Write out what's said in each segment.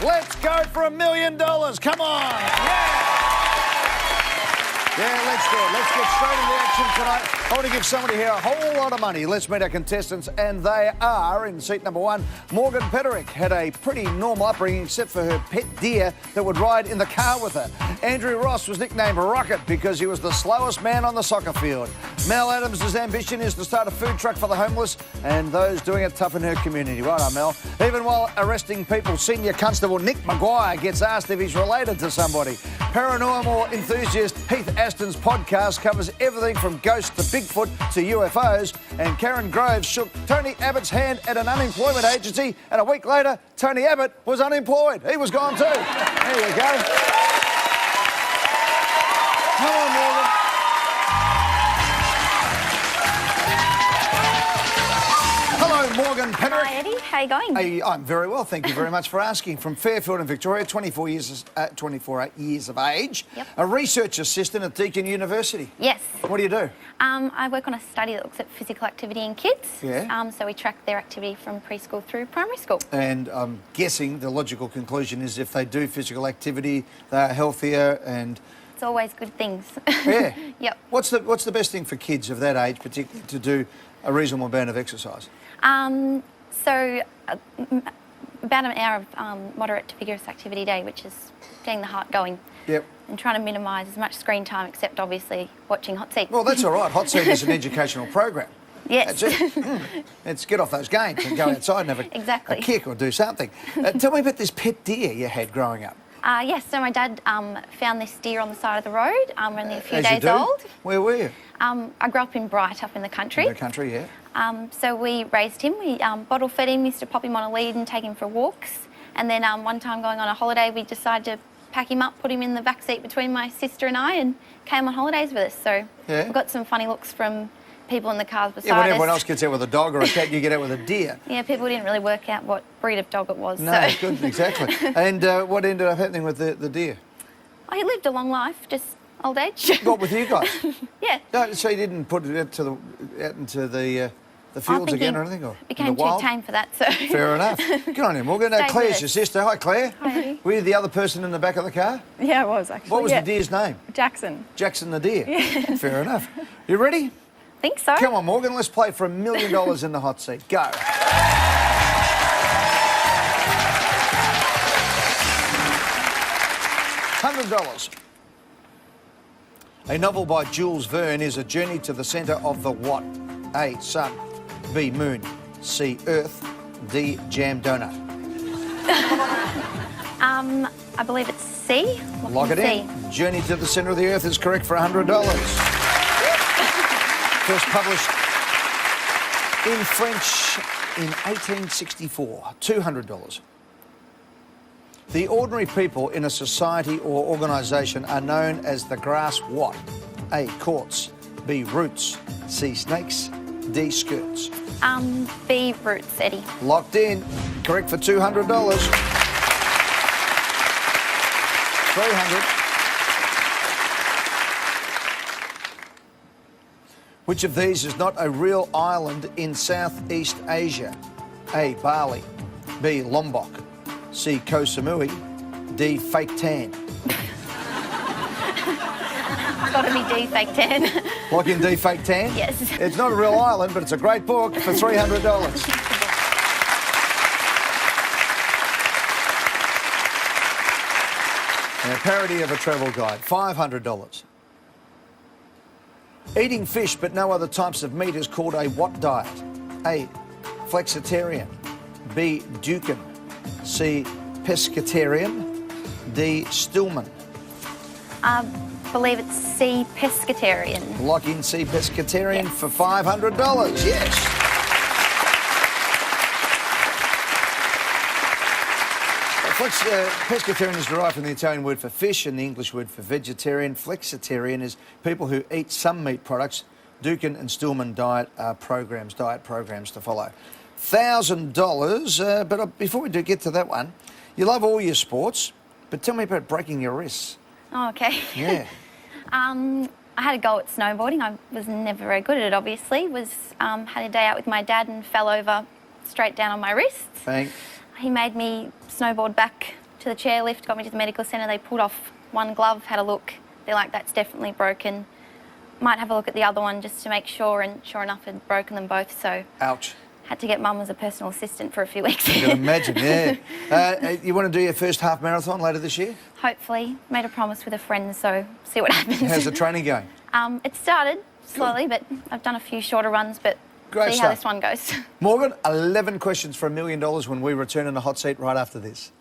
Let's go for $1 million. Come on. Yeah, let's do it. Let's get straight into the action tonight. I want to give somebody here a whole lot of money. Let's meet our contestants, and they are, in seat number one, Morgan Petterick. Had a pretty normal upbringing, except for her pet deer that would ride in the car with her. Andrew Ross was nicknamed Rocket because he was the slowest man on the soccer field. Mel Adams' ambition is to start a food truck for the homeless and those doing it tough in her community. Right on, Mel. Even while arresting people, Senior Constable Nick Maguire gets asked if he's related to somebody. Paranormal enthusiast Heath Aston's podcast covers everything from ghosts to Bigfoot to UFOs. And Karen Groves shook Tony Abbott's hand at an unemployment agency, and a week later, Tony Abbott was unemployed. He was gone too. There you go. Come on, Morgan. Hello, Morgan Petterick. Hi, Eddie. How you going? Hey, I'm very well, thank you very much for asking. From Fairfield in Victoria, 24 years of age. Yep. A research assistant at Deakin University. Yes. What do you do? I work on a study that looks at physical activity in kids. Yeah. So we track their activity from preschool through primary school. And I'm guessing the logical conclusion is if they do physical activity, they're healthier and... It's always good things. Yeah. Yep. What's the best thing for kids of that age, particularly, to do a reasonable amount of exercise? About an hour of moderate to vigorous activity a day, which is getting the heart going. Yep. And trying to minimise as much screen time, except obviously watching Hotseat. Well, that's all right. Hotseat is an educational program. Yes. That's it. Let's get off those games and go outside and have Exactly. a kick or do something. Tell me about this pet deer you had growing up. Yes, so my dad found this deer on the side of the road, only a few As you days do. old. Where were you? I grew up in Bright, up in the country. In the country, yeah. So we raised him. We bottle fed him, used to pop him on a lead and take him for walks. And then one time going on a holiday, we decided to pack him up, put him in the back seat between my sister and I, and came on holidays with us. So Yeah. we got some funny looks from people in the cars beside Yeah, when us. everyone else gets out with a dog or a cat, you get out with a deer. Yeah, people didn't really work out what breed of dog it was. No, so. good, exactly. And what ended up happening with the deer? Oh, he lived a long life, just old age. What with you guys? Yeah. No, so you didn't put it out into the fields again or anything? Or became in the too wild? tame for that, so... Fair enough. Good on you, Morgan. Stayed Claire's with your us. sister. Hi, Claire. Hi. Were you the other person in the back of the car? Yeah, it was actually. What was yeah. the deer's name? Jackson. Jackson the deer. Yeah. Fair enough. You ready? think so. Come on, Morgan. Let's play for $1 million in the hot seat. Go. $100. A novel by Jules Verne is a journey to the centre of the what? A, sun. B, moon. C, earth. D, jam donut. I believe it's C. Lock it in. Journey to the centre of the earth is correct for $100. First published in French in 1864. $200. The ordinary people in a society or organisation are known as the grass what? A, courts. B, roots. C, snakes. D, skirts. B, roots, Eddie. Locked in. Correct for $200. 300. Which of these is not a real island in Southeast Asia? A, Bali. B, Lombok. C, Koh Samui. D, Fake Tan. It's got to be D, fake tan. Lock in D, Fake Tan? Yes. It's not a real island, but it's a great book for $300. A parody of a travel guide, $500. Eating fish but no other types of meat is called a what diet? A, flexitarian. B, Dukan. C, pescatarian. D, Stillman. I believe it's C, pescatarian. Lock in C, pescatarian Yes. for $500. Yes. Pescatarian is derived from the Italian word for fish and the English word for vegetarian. Flexitarian is people who eat some meat products. Dukan and Stillman diet programs to follow. $1,000, but before we do get to that one, you love all your sports, but tell me about breaking your wrists. Oh, okay. Yeah. I had a go at snowboarding. I was never very good at it, obviously. Had a day out with my dad and fell over straight down on my wrist. Bang. He made me snowboard back to the chairlift, got me to the medical centre. They pulled off one glove, had a look. They're like, that's definitely broken. Might have a look at the other one just to make sure, and sure enough, had broken them both. So Ouch. had to get Mum as a personal assistant for a few weeks. I can imagine, yeah. You want to do your first half marathon later this year? Hopefully. Made a promise with a friend, so see what happens. How's the training going? It started slowly, but I've done a few shorter runs, but Great see stuff. how this one goes. Morgan, 11 questions for $1 million when we return in the hot seat right after this.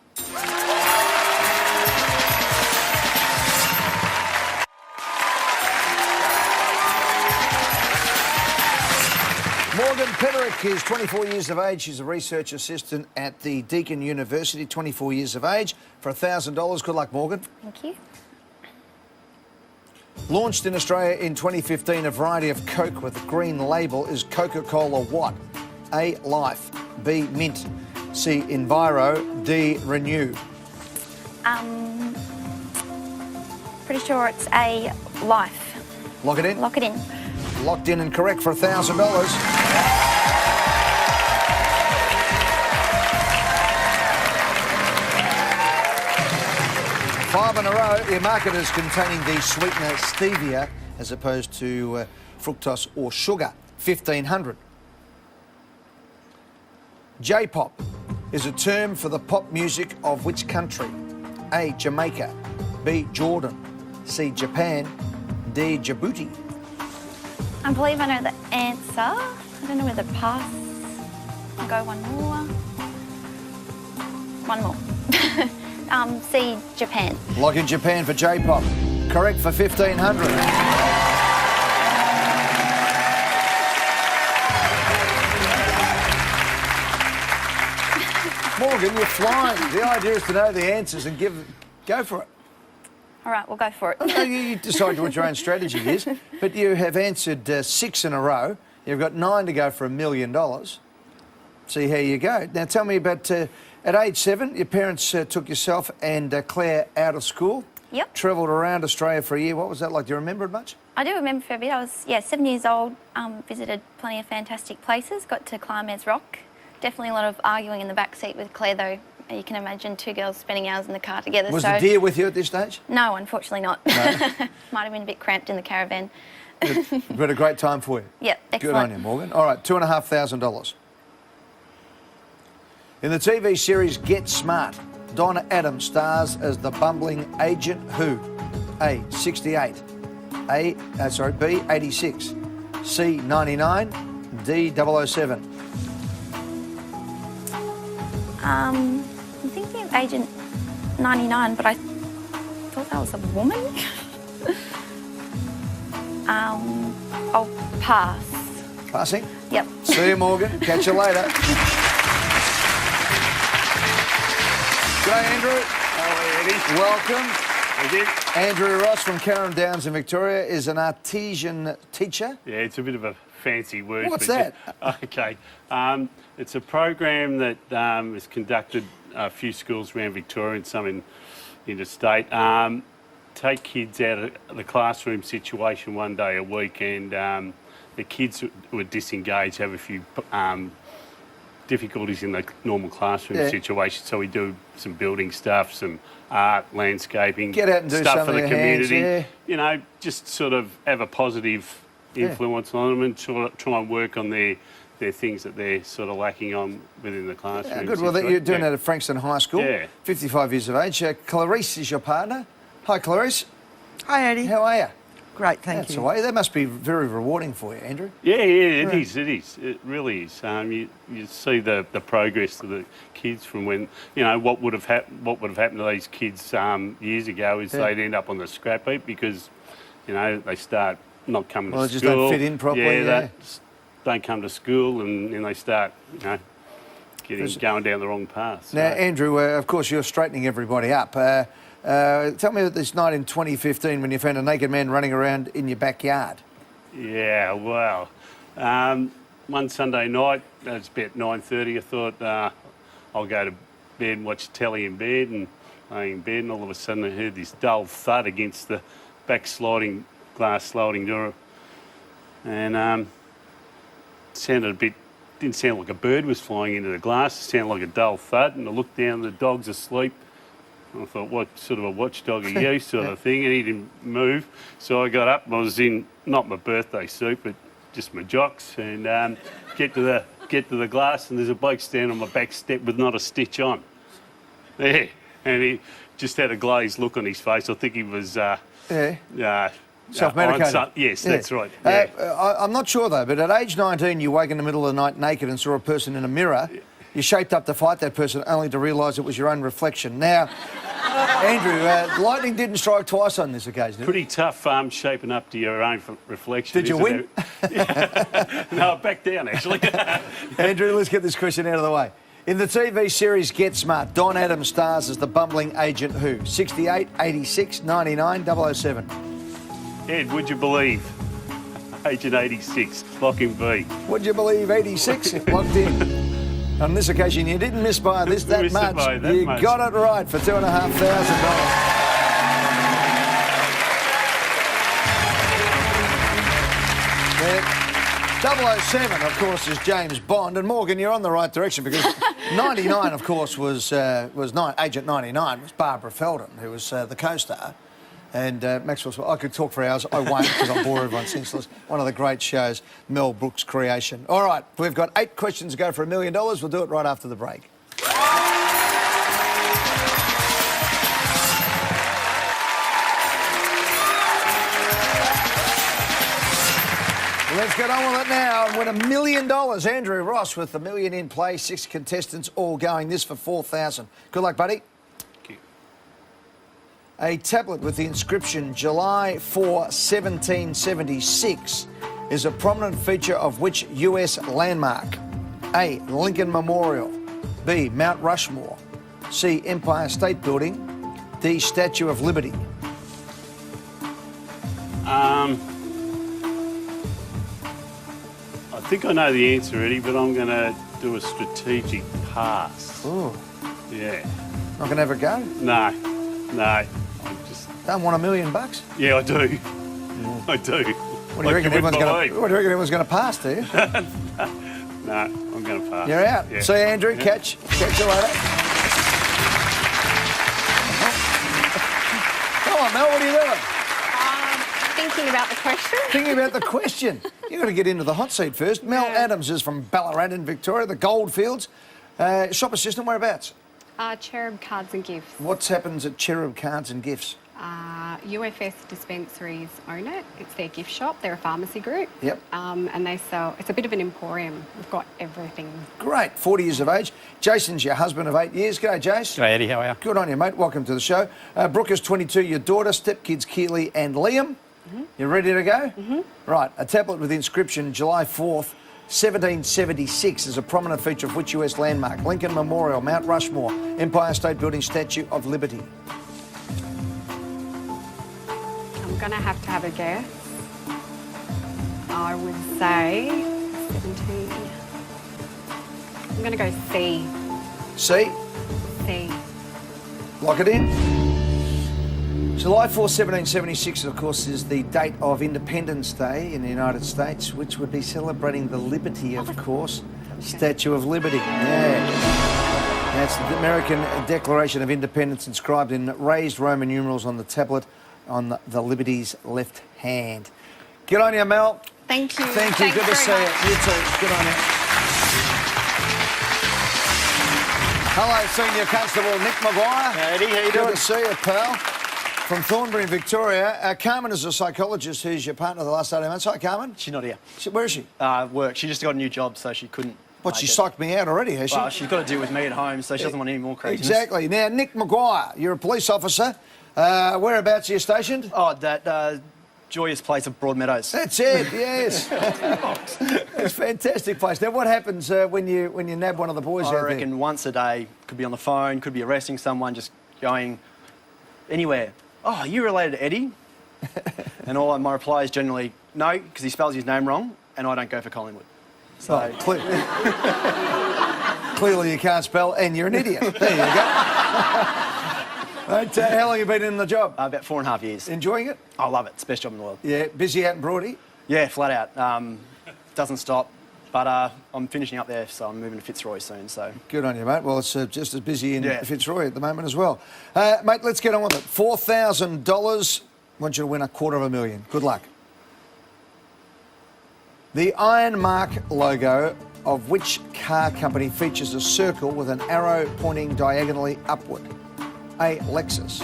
Morgan Petterick is 24 years of age. She's a research assistant at the Deakin University, 24 years of age. For $1,000. Good luck, Morgan. Thank you. Launched in Australia in 2015, a variety of Coke with a green label is Coca-Cola what? A, Life. B, Mint. C, Enviro. D, Renew. Pretty sure it's a Life. Lock it in? Lock it in. Locked in and correct for $1,000. Five in a row. Your marketers containing the sweetener stevia as opposed to fructose or sugar. 1,500. J-pop is a term for the pop music of which country? A, Jamaica. B, Jordan. C, Japan. D, Djibouti. I believe I know the answer. I don't know whether pass. I'll go one more. One more. C, Japan. Lock in Japan for J-pop. Correct for 1,500. Morgan, you're flying. The idea is to know the answers and go for it. All right, we'll go for it. No, you decide what your own strategy is, but you have answered 6 in a row. You've got 9 to go for $1 million. See how you go. Now tell me about, at age 7, your parents took yourself and Claire out of school. Yep. Travelled around Australia for a year. What was that like? Do you remember it much? I do remember for a bit. I was, 7 years old, visited plenty of fantastic places, got to climb Ayers Rock. Definitely a lot of arguing in the back seat with Claire, though. You can imagine 2 girls spending hours in the car together. Was the deer with you at this stage? No, unfortunately not. No. Might have been a bit cramped in the caravan. But a great time for you. Yep, excellent. Good on you, Morgan. All right, $2,500. In the TV series Get Smart, Donna Adams stars as the bumbling agent who? A, 68. B, 86. C, 99. D, 007. I'm thinking of Agent 99, but I thought that was a woman. I'll pass. Passing? Yep. See you, Morgan. Catch you later. G'day, Andrew. Hello, Eddie. Welcome. Thank you. Andrew Ross from Carrum Downs in Victoria is an artesian teacher. Yeah, it's a bit of a fancy word. What's but that? Okay. It's a program that is conducted a few schools around Victoria and some in interstate. Take kids out of the classroom situation one day a week, and the kids who are disengaged have a few difficulties in the normal classroom situation. So we do some building stuff, some art, landscaping, Get out and do stuff for something the with your hands, community. yeah. You know, just sort of have a positive influence on them and try and work on their things that they're sort of lacking on within the classroom. Yeah, good. Well, you're doing that at Frankston High School. Yeah. 55 years of age. Clarice is your partner. Hi, Clarice. Hi, Eddie. How are you? Great, thank That's you. the way. That must be very rewarding for you, Andrew. Yeah, it is. It is. It really is. You see the progress of the kids from when what would have happened to these kids years ago is they'd end up on the scrap heap because they start not coming to school. Well, they just don't fit in properly. They don't come to school and then they start going down the wrong path. So. Now, Andrew, of course, you're straightening everybody up. Tell me about this night in 2015 when you found a naked man running around in your backyard. Yeah, well, one Sunday night, it was about 9:30, I thought I'll go to bed and watch telly in bed, and laying in bed, and all of a sudden I heard this dull thud against the glass sliding door, and it sounded a bit didn't sound like a bird was flying into the glass. It sounded like a dull thud. And I looked down, the dog's asleep. I thought, what sort of a watchdog are you, sort of thing, and he didn't move. So I got up, and I was in, not my birthday suit, but just my jocks, and get to the glass, and there's a bloke standing on my back step with not a stitch on. Yeah, and he just had a glazed look on his face. I think he was... self-medicated. Yes, that's right. Yeah. I'm not sure, though, but at age 19, you woke in the middle of the night naked and saw a person in a mirror. You shaped up to fight that person only to realise it was your own reflection. Now, Andrew, lightning didn't strike twice on this occasion. Pretty tough shaping up to your own reflection. Did you win? No, back down, actually. Andrew, let's get this question out of the way. In the TV series Get Smart, Don Adams stars as the bumbling agent who? 68, 86, 99, 007. Ed, would you believe? Agent 86, lock in B. Would you believe 86? Locked in. On this occasion, you didn't miss by that much. You got it right for $2,500. 007, of course, is James Bond. And Morgan, you're on the right direction because 99, of course, was Agent 99 was Barbara Feldon, who was the co-star. And Maxwell's, I could talk for hours. I won't because I'll bore everyone senseless. One of the great shows, Mel Brooks' creation. All right, we've got 8 questions to go for $1 million. We'll do it right after the break. Let's get on with it now and win $1 million. Andrew Ross with the million in play. 6 contestants all going. This for $4,000. Good luck, buddy. A tablet with the inscription July 4, 1776 is a prominent feature of which US landmark? A. Lincoln Memorial. B. Mount Rushmore. C. Empire State Building. D. Statue of Liberty. I think I know the answer, Eddie, but I'm going to do a strategic pass. Ooh. Yeah. Not going to have a go? No. I just... Don't want $1 million? Yeah, I do. I do. What do you reckon everyone's going to pass, do you? No, I'm going to pass. You're out. Yeah. See you, Andrew. Yeah. Catch you later. Come on, Mel, what are you doing? Thinking about the question. Thinking about the question. You've got to get into the hot seat first. Mel Adams is from Ballarat in Victoria, the Goldfields. Shop assistant, whereabouts? Cherub Cards and Gifts. What happens at Cherub Cards and Gifts? UFS dispensaries own it. It's their gift shop. They're a pharmacy group. Yep. And they sell, it's a bit of an emporium. We've got everything. Great. 40 years of age. Jason's your husband of 8 years. G'day, Jace. G'day, Eddie. How are you? Good on you, mate. Welcome to the show. Brooke is 22, your daughter. Stepkids Keely and Liam. You ready to go? Right. A tablet with the inscription July 4th, 1776 is a prominent feature of which US landmark? Lincoln Memorial, Mount Rushmore, Empire State Building, Statue of Liberty. I'm going to have a guess. I would say 17. I'm going to go C. C? C. Lock it in. July 4, 1776, of course, is the date of Independence Day in the United States, which would be celebrating the liberty, of course. Statue of Liberty, yeah. That's the American Declaration of Independence inscribed in raised Roman numerals on the tablet on the Liberty's left hand. Good on you, Mel. Thank you. Thank you. Thanks Good to see very you. much. You too. Good on you. Hello, Senior Constable Nick Maguire. Hey, Eddie, how you Good doing? to see you, pal. From Thornbury in Victoria. Carmen is a psychologist who's your partner the last 18 months. Hi, Carmen. She's not here. Where is she? Work. She just got a new job, so she couldn't. What, she psyched me out already, has she? Well, she's got to deal with me at home, so she doesn't want any more craziness. Exactly. Now, Nick Maguire, you're a police officer. Whereabouts are you stationed? Oh, that joyous place of Broadmeadows. That's it, yes. It's a fantastic place. Now, what happens when you nab one of the boys I out reckon once a day, could be on the phone, could be arresting someone, just going anywhere. Oh, are you related to Eddie? And all my reply is generally no, because he spells his name wrong, and I don't go for Collingwood. So clearly you can't spell, and you're an idiot. There you go. Right, how long have you been in the job? about 4.5 years. Enjoying it? I love it. It's the best job in the world. Yeah, busy out in Broady? Yeah, flat out. Doesn't stop. But I'm finishing up there, so I'm moving to Fitzroy soon. So Good on you, mate. Well, it's just as busy in Yeah. Fitzroy at the moment as well. Mate, let's get on with it. $4,000. Want you to win $250,000. Good luck. The Iron Mark logo of which car company features a circle with an arrow pointing diagonally upward? A. Lexus.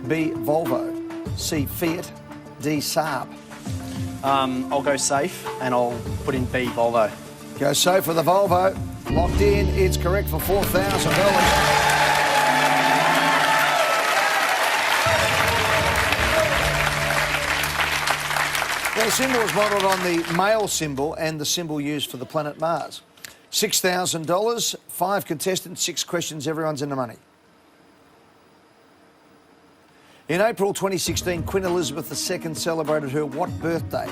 B. Volvo. C. Fiat. D. Saab. I'll go safe and I'll put in B, Volvo. Go safe for the Volvo. Locked in. It's correct for $4,000. The symbol is modelled on the male symbol and the symbol used for the planet Mars. $6,000, 5 contestants, 6 questions, everyone's in the money. In April 2016, Queen Elizabeth II celebrated her what birthday?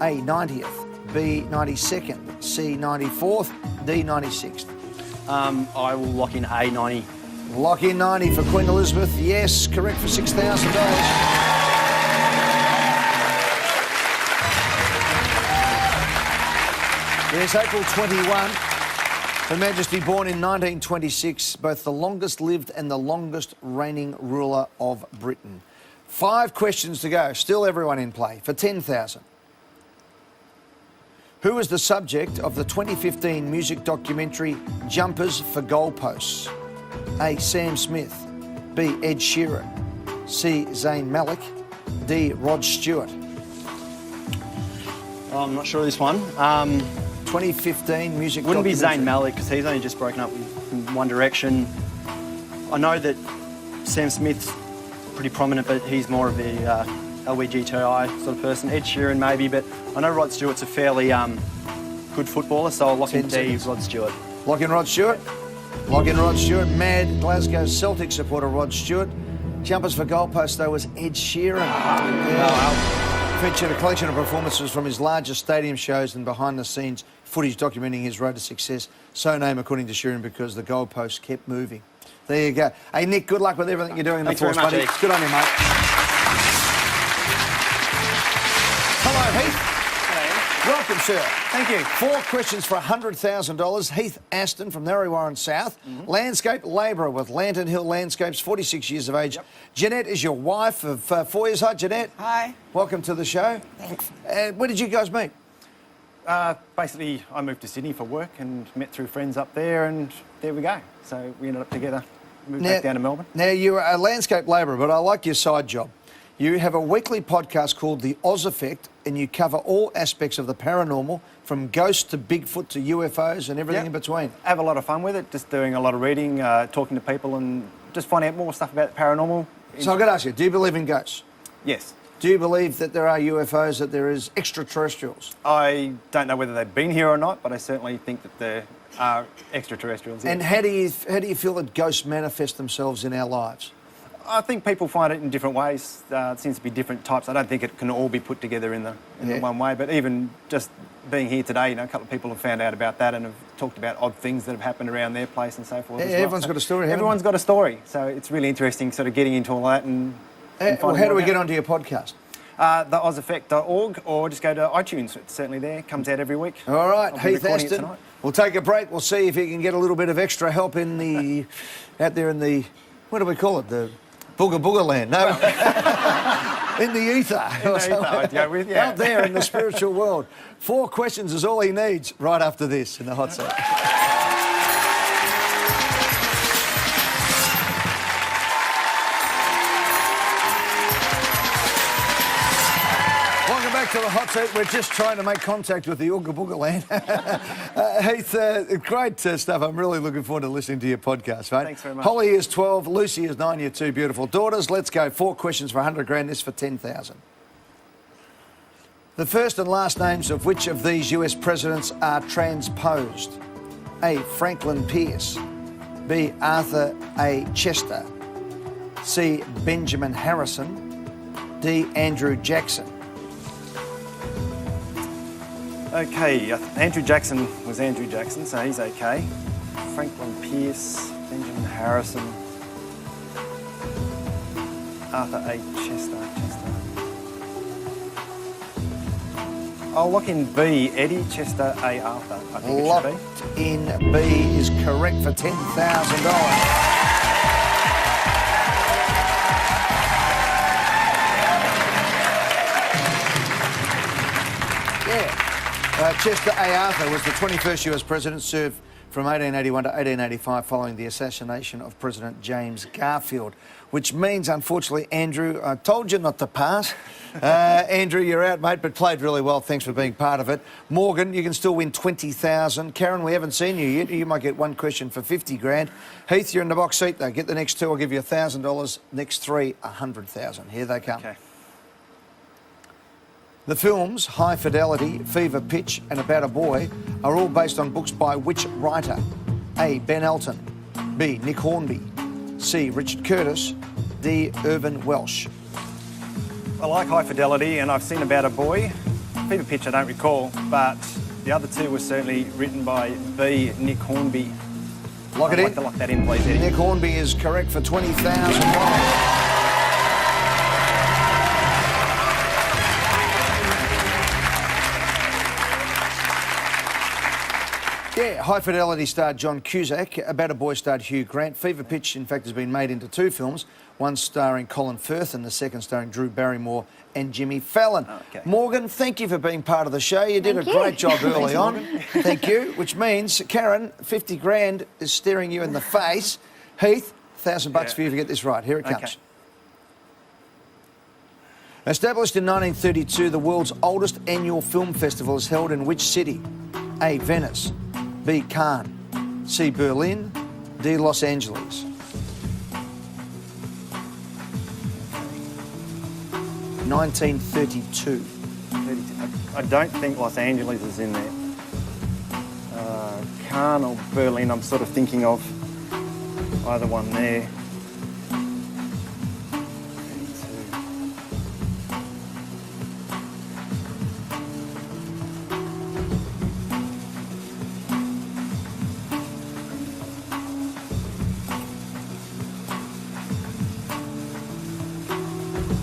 A. 90th, B. 92nd, C. 94th, D. 96th. I will lock in A, 90. Lock in 90 for Queen Elizabeth. Yes, correct for $6,000. Yes, April 21. Her Majesty born in 1926, both the longest lived and the longest reigning ruler of Britain. 5 questions to go. Still everyone in play for $10,000. Who was the subject of the 2015 music documentary Jumpers for Goalposts? A. Sam Smith. B. Ed Sheeran. C. Zayn Malik. D. Rod Stewart. Oh, I'm not sure of this one. 2015 music Wouldn't be documentary. Zayn Malik because he's only just broken up with One Direction. I know that Sam Smith's pretty prominent, but he's more of the LBGTI sort of person. Ed Sheeran maybe, but I know Rod Stewart's a fairly good footballer, so I'll lock in 10 D, seconds. Rod Stewart. Lock in Rod Stewart. Lock in Rod Stewart. Mad Glasgow Celtic supporter Rod Stewart. Jumpers for Goalposts, though, was Ed Sheeran. Yeah. Featured a collection of performances from his largest stadium shows and behind-the-scenes footage documenting his road to success. So named, according to Sheeran, because the goalposts kept moving. There you go. Hey, Nick, good luck with everything you're doing in the Thanks very force, much, buddy. Heath. Good on you, mate. Hello, Heath. Welcome, sir. Thank you. 4 questions for $100,000. Heath Aston from Narre Warren South. Landscape labourer with Lantern Hill Landscapes, 46 years of age. Yep. Jeanette is your wife of 4 years. Hi, Jeanette. Hi. Welcome to the show. Thanks. Where did you guys meet? Basically, I moved to Sydney for work and met through friends up there, and there we go. So we ended up together, moved back down to Melbourne. Now, you're a landscape labourer, but I like your side job. You have a weekly podcast called The Oz Effect, and you cover all aspects of the paranormal, from ghosts to Bigfoot to UFOs and everything Yep. in between. I have a lot of fun with it, just doing a lot of reading, talking to people, and just finding out more stuff about the paranormal. So I've got to ask you, do you believe in ghosts? Yes. Do you believe that there are UFOs, that there is extraterrestrials? I don't know whether they've been here or not, but I certainly think that there are extraterrestrials here. And how do you feel that ghosts manifest themselves in our lives? I think people find it in different ways. It seems to be different types. I don't think it can all be put together in the one way. But even just being here today, a couple of people have found out about that and have talked about odd things that have happened around their place and so forth. Yeah, as well. everyone's got a story, haven't Everyone's got a story. So it's really interesting sort of getting into all that and Well, finding how do more we get about onto your podcast? theozeffect.org, or just go to iTunes. It's certainly there. Comes out every week. All right, I'll be Heath recording it Aston. tonight. We'll take a break. We'll see if you can get a little bit of extra help in the out there in the, what do we call it? The Booga Booga land. No. In the ether. I'd go with, yeah. Out there in the spiritual world. 4 questions is all he needs right after this in the hot seat. Welcome back to the hot seat. We're just trying to make contact with the Ooga Booga land. Heath, great stuff. I'm really looking forward to listening to your podcast, mate. Thanks very much. Holly is 12, Lucy is 9, your 2 beautiful daughters. Let's go. 4 questions for 100 grand, this for 10,000. The first and last names of which of these US presidents are transposed? A. Franklin Pierce. B. Arthur A. Chester. C. Benjamin Harrison. D. Andrew Jackson. Okay, Andrew Jackson was Andrew Jackson, so he's okay. Franklin Pierce, Benjamin Harrison, Arthur A. Chester. I'll lock in B, Eddie, Chester A. Arthur. I think Locked it should be. in B is correct for $10,000. Chester A. Arthur was the 21st US president, served from 1881 to 1885 following the assassination of President James Garfield, which means, unfortunately, Andrew, I told you not to pass. Andrew, you're out, mate, but played really well. Thanks for being part of it. Morgan, you can still win $20,000. Karen, we haven't seen you yet. You might get one question for $50,000. Heath, you're in the box seat, though. Get the next two, I'll give you $1,000. Next three, $100,000. Here they come. Okay. The films High Fidelity, Fever Pitch and About a Boy are all based on books by which writer? A. Ben Elton, B. Nick Hornby, C. Richard Curtis, D. Irvin Welsh. I like High Fidelity and I've seen About a Boy. Fever Pitch I don't recall, but the other two were certainly written by B. Nick Hornby. Lock it I'd in. like to lock that in, please, Eddie. Nick Hornby is correct for $20,000. Yeah, High Fidelity starred John Cusack. About a Boy starred Hugh Grant. Fever Pitch, in fact, has been made into two films, one starring Colin Firth and the second starring Drew Barrymore and Jimmy Fallon. Oh, okay. Morgan, thank you for being part of the show. You did Thank a you. great job early on. Thank you. Which means, Karen, $50,000 is staring you in the face. Heath, $1,000 for you to get this right. Here it comes. Okay. Established in 1932, the world's oldest annual film festival is held in which city? A. Venice, B. Cannes, C. Berlin, D. Los Angeles. (1932). I don't think Los Angeles is in there. Cannes or Berlin, I'm sort of thinking of either one there.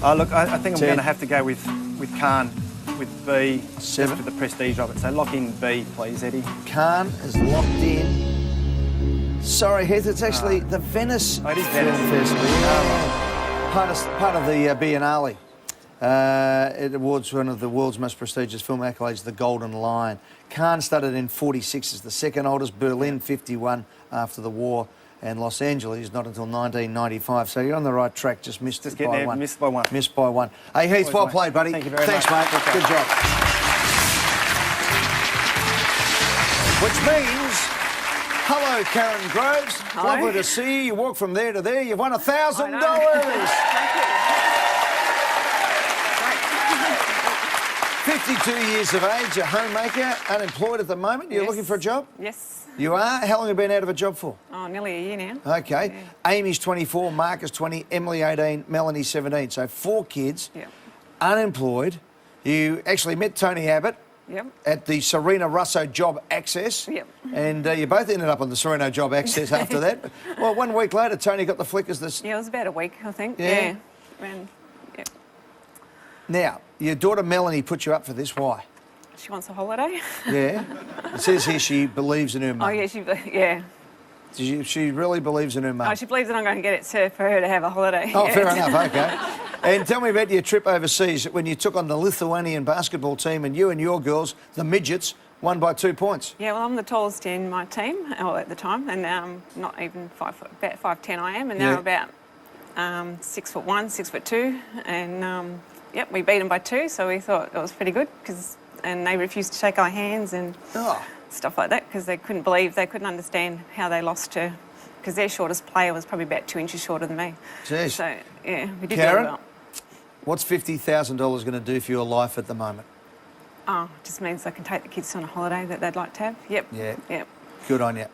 32. Look, I think I'm 10. going to have to go with Cannes, with B, just 7. for the prestige of it. So lock in B, please, Eddie. Cannes is locked in. Sorry, Heath, it's actually the Venice Oh, it is Film Venice. Festival. Part of the Biennale. It awards one of the world's most prestigious film accolades, the Golden Lion. Cannes started in 46 as the second oldest, Berlin 51 after the war, and Los Angeles not until 1995. So you're on the right track, just missed it getting by there, one. missed by one. Missed by one. Hey, Heath, Always well right. played, buddy. Thank you very Thanks, much. mate. Okay. Good job. Which means, hello, Karen Groves. Hi. Lovely to see you. You walk from there to there. You've won $1,000. Thank you. 52 years of age, a homemaker, unemployed at the moment. You're Yes. looking for a job? Yes. You are? How long have you been out of a job for? Oh, nearly a year now. Okay. Amy's 24, Mark is 20, Emily 18, Melanie 17. So 4 kids, Yep. unemployed. You actually met Tony Abbott Yep. at the Serena Russo Job Access. Yep. And you both ended up on the Serena Job Access after that. Well, 1 week later, Tony got the flick as the... Yeah, it was about a week, I think. Yeah. And, yeah. Now, your daughter Melanie put you up for this. Why? She wants a holiday. Yeah. It says here she believes in her mum. Oh, yeah, yeah. She really believes in her mum. Oh, she believes that I'm going to get it for her to have a holiday. Oh, Yeah. fair enough, okay. And tell me about your trip overseas when you took on the Lithuanian basketball team and you and your girls, the midgets, won by 2 points. Yeah, well, I'm the tallest in my team at the time, and not even 5 foot, about 5'10" I am, and Yeah. they're about 6'1", 6'2", and yep, we beat them by 2, so we thought it was pretty good and they refused to shake our hands and Oh. stuff like that because they couldn't understand how they lost to, because their shortest player was probably about 2 inches shorter than me. Jeez. So yeah, we did Karen? really well. What's $50,000 going to do for your life at the moment? Oh, it just means I can take the kids on a holiday that they'd like to have. Yep. Yeah. Yep. Good on you.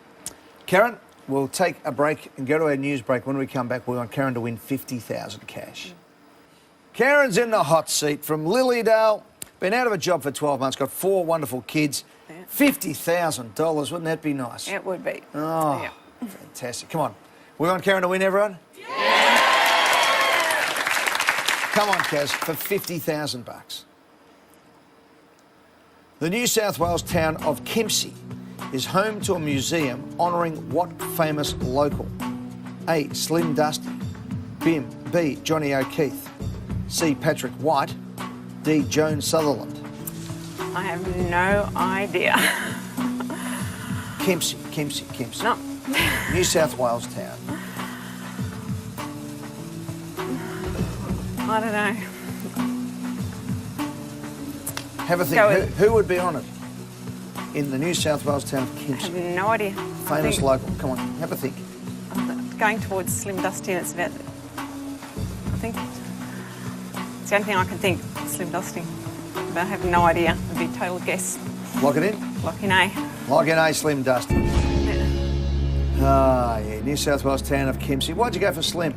Karen, we'll take a break and go to our news break. When we come back, we want Karen to win $50,000 cash. Karen's in the hot seat from Lilydale. Been out of a job for 12 months, got 4 wonderful kids. Yeah. $50,000, wouldn't that be nice? It would be. Oh, Yeah. fantastic. Come on. We want Karen to win, everyone? Yeah! Come on, Kaz, for $50,000. The New South Wales town of Kempsey is home to a museum honouring what famous local? A. Slim Dusty. B. Johnny O'Keefe. C. Patrick White. D. Joan Sutherland. I have no idea. Kempsey. No. New South Wales town. I don't know. Have a think. Go with- Who would be on it? In the New South Wales town of I Kempsey. have no idea. I Famous think local. Come on, have a think. going towards Slim Dusty, and it's about. I think it's the only thing I can think. Slim Dusty, but I have no idea. It'd be a total guess. Lock it in. Lock in A. Lock in A. Slim Dusty. Yeah. Ah, yeah. New South Wales town of Kempsey. Why'd you go for Slim?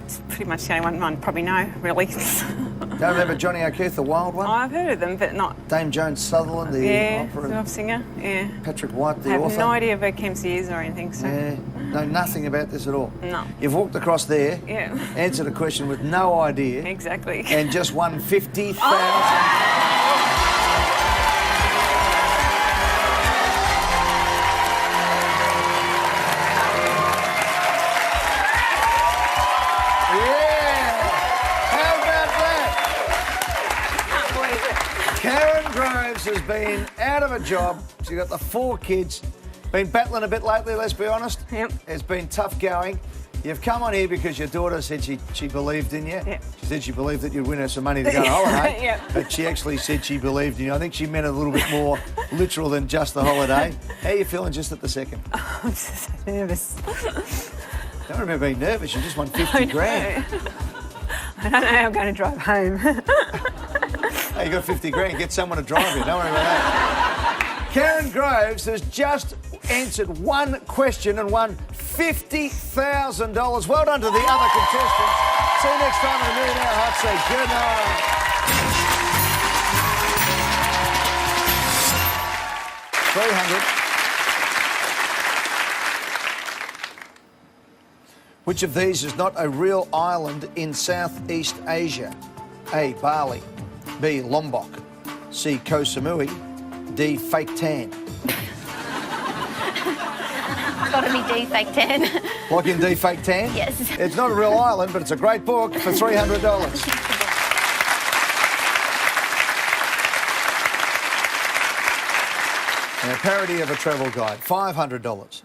It's pretty much the only one I probably know, really. Don't remember Johnny O'Keefe, the wild one? I've heard of them, but not. Dame Joan Sutherland, the Yeah, opera. the singer. Yeah. Patrick White, the I have author. no idea where Kempsey is or anything. So. Yeah. Know nothing about this at all. No. You've walked across there, Yeah. answered a question with no idea, Exactly. and just won 50,000. Yeah! How about that? Can't believe it. Karen Groves has been out of a job. She's got the 4 kids. Been battling a bit lately, let's be honest. Yep. It's been tough going. You've come on here because your daughter said she believed in you. Yep. She said she believed that you'd win her some money to go on holiday. Yep. But she actually said she believed in you. I think she meant a little bit more literal than just the holiday. How are you feeling just at the second? I'm just so nervous. Don't remember being nervous. You just won 50 grand. I don't know how I'm going to drive home. Hey, you got 50 grand. Get someone to drive you. Don't worry about that. Karen Groves has just answered one question and won $50,000. Well done to the other contestants. See you next time on the Millionaire Hot Seat. Good night. 300. Which of these is not a real island in Southeast Asia? A. Bali. B. Lombok. C. Koh Samui. D. Fake Tan. Got to be D, fake tan. Lock in D. Fake Tan? Yes. It's not a real island, but it's a great book for $300. A parody of a travel guide, $500.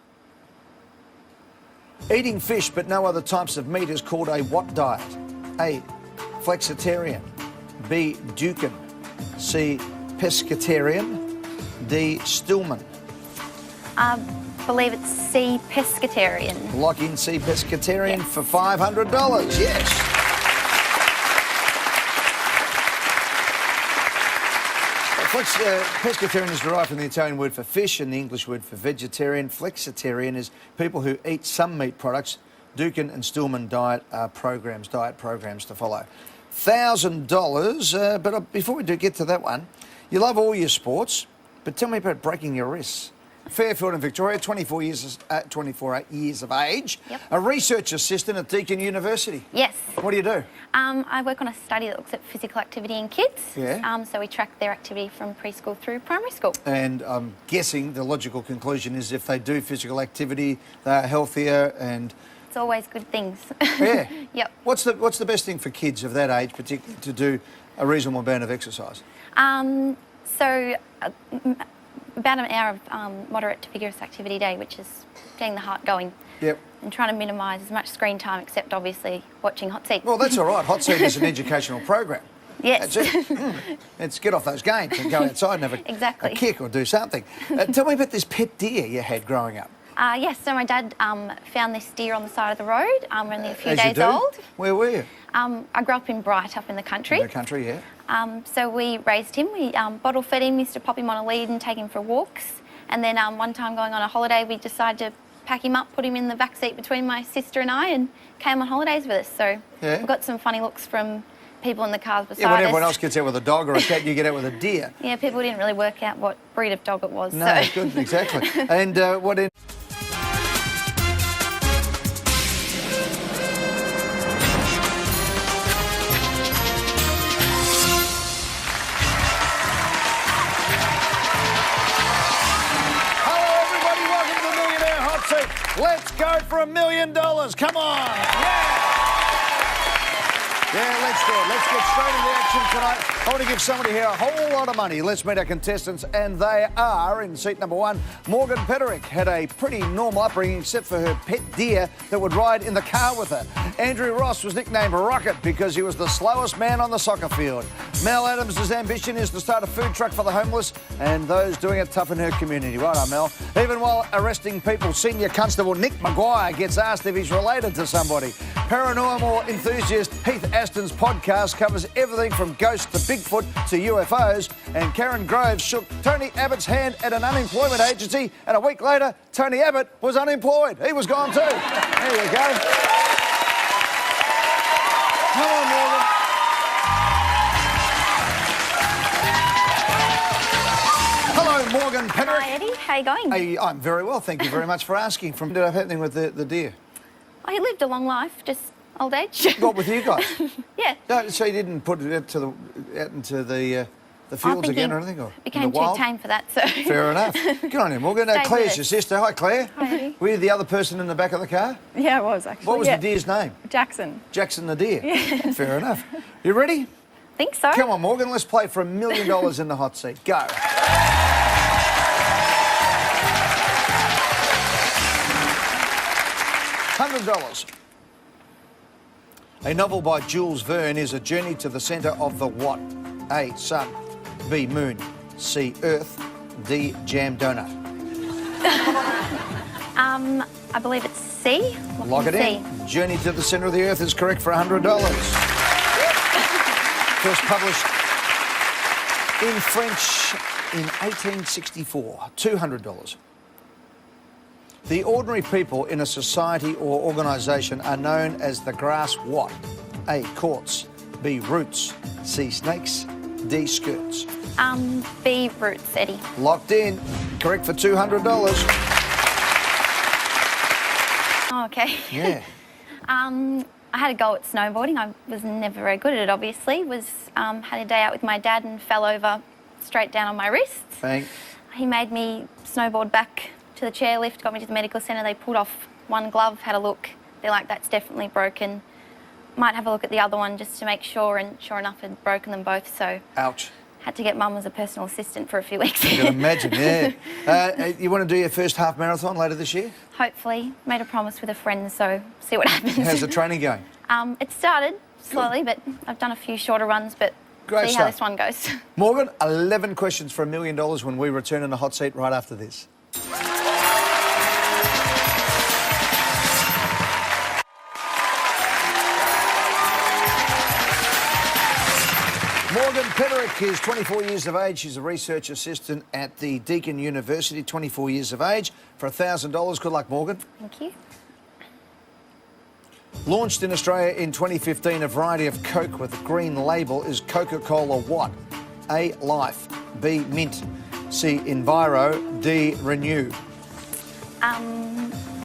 Eating fish but no other types of meat is called a what diet? A. Flexitarian. B. Dukan. C. Pescatarian. D. Stillman. I believe it's C, pescatarian. Lock in C. Pescatarian Yes. for $500. Yes. Pescatarian is derived from the Italian word for fish and the English word for vegetarian. Flexitarian is people who eat some meat products. Dukan and Stillman diet programs to follow. $1,000, but before we do get to that one, you love all your sports, but tell me about breaking your wrists. Fairfield in Victoria, 24 years of age. Yep. A research assistant at Deakin University. Yes. What do you do? I work on a study that looks at physical activity in kids. Yeah. So we track their activity from preschool through primary school. And I'm guessing the logical conclusion is if they do physical activity, they're healthier and... It's always good things. Yeah. Yep. What's the best thing for kids of that age, particularly, to do a reasonable amount of exercise? About an hour of moderate to vigorous activity a day, which is getting the heart going. Yep. And trying to minimise as much screen time, except obviously watching Hotseat. Well, that's all right. Hotseat is an educational program. Yes. That's it. Let's get off those games and go outside and have Exactly. a kick or do something. Tell me about this pet deer you had growing up. Yes, so my dad found this deer on the side of the road, only a few As you days do. old. Where were you? I grew up in Bright, up in the country. In the country, yeah. So we raised him. We bottle fed him, used to pop him on a lead and take him for walks. And then one time going on a holiday, we decided to pack him up, put him in the back seat between my sister and I, and came on holidays with us. So Yeah. we got some funny looks from people in the cars beside Yeah, when us. everyone else gets out with a dog or a cat, you get out with a deer. Yeah, people didn't really work out what breed of dog it was. No, so. good, exactly. And what in... for $1 million. Come on. Yeah, let's do it. Let's get straight into the action tonight. I want to give somebody here a whole lot of money. Let's meet our contestants, and they are, in seat number 1, Morgan Petterick. Had a pretty normal upbringing except for her pet deer that would ride in the car with her. Andrew Ross was nicknamed Rocket because he was the slowest man on the soccer field. Mel Adams' ambition is to start a food truck for the homeless and those doing it tough in her community. Right on, Mel. Even while arresting people, Senior Constable Nick Maguire gets asked if he's related to somebody. Paranormal enthusiast Heath Aston's podcast covers everything from ghosts to Bigfoot to UFOs. And Karen Groves shook Tony Abbott's hand at an unemployment agency, and a week later, Tony Abbott was unemployed. He was gone too. There you go. Come on, Morgan. Hello, Morgan Petterick. Hi, Eddie. How you going? Hey, I'm very well, thank you very much for asking. What ended up happening with the deer? Oh, he lived a long life, just old age. What with you guys? Yeah. No, so you didn't put it out into the fields again or anything? Or became in the too wild? tame for that, so... Fair enough. Good on you, Morgan. Stay Claire's with your us. sister. Hi, Claire. Hi, Eddie. Were you the other person in the back of the car? Yeah, it was actually. What was yeah. the deer's name? Jackson. Jackson the deer. Fair enough. You ready? think so. Come on, Morgan, let's play for $1 million in the hot seat. Go. $100. A novel by Jules Verne is a journey to the centre of the what? A, sun. B, moon. C, earth. D, jam donut. I believe it's C. Lock it in. Journey to the centre of the earth is correct for $100. First published in French in 1864. $200. The ordinary people in a society or organisation are known as the grass what? A, courts. B, roots. C, snakes. D, skirts. B, roots, Eddie. Locked in. Correct for $200. Oh, okay. Yeah. I had a go at snowboarding. I was never very good at it, obviously. Had a day out with my dad and fell over straight down on my wrist. Bang. He made me snowboard back to the chairlift, got me to the medical centre. They pulled off one glove, had a look. They're like, that's definitely broken. Might have a look at the other one just to make sure, and sure enough, had broken them both. So Ouch. had to get Mum as a personal assistant for a few weeks. I can imagine, yeah. You want to do your first half marathon later this year? Hopefully. Made a promise with a friend, so see what happens. How's the training going? It started slowly, but I've done a few shorter runs, but Great see how stuff. this one goes. Morgan, 11 questions for $1 million when we return in the hot seat right after this. Morgan Petterick is 24 years of age. She's a research assistant at the Deakin University, 24 years of age. For $1,000. Good luck, Morgan. Thank you. Launched in Australia in 2015, a variety of Coke with a green label is Coca-Cola what? A, Life. B, Mint. C, Enviro. D, Renew.